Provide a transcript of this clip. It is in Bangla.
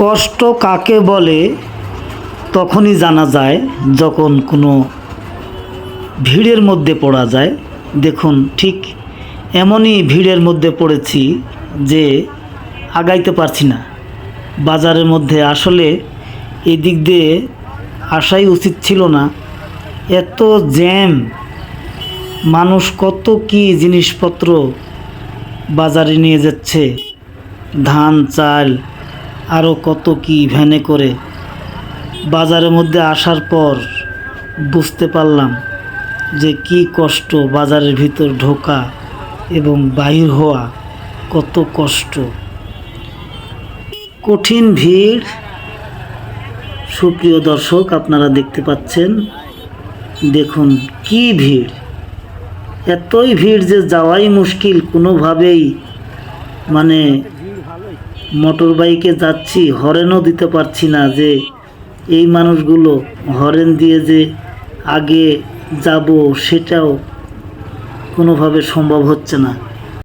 কষ্ট কাকে বলে তখনই জানা যায় যখন কোনো ভিড়ের মধ্যে পড়া যায়। দেখুন, ঠিক এমনই ভিড়ের মধ্যে পড়েছি যে আগাইতে পারছি না বাজারের মধ্যে। আসলে এই দিক দিয়ে আসাই উচিত ছিল না। এত জ্যাম, মানুষ কত কি জিনিসপত্র বাজারে নিয়ে যাচ্ছে, ধান চাল আরও কত কি ভ্যানে করে। বাজারের মধ্যে আসার পর বুঝতে পারলাম যে কি কষ্ট বাজারের ভিতর ঢোকা এবং বাহির হওয়া, কত কষ্ট, কঠিন ভিড়। সুপ্রিয় দর্শক, আপনারা দেখতে পাচ্ছেন, দেখুন কি ভিড়, এতই ভিড় যে যাওয়াই মুশকিল কোনোভাবেই। মানে মোটর বাইকে যাচ্ছি, হরেনও দিতে পারছি না, যে এই মানুষগুলো হরেন দিয়ে যে আগে যাব সেটাও কোনোভাবে সম্ভব হচ্ছে না।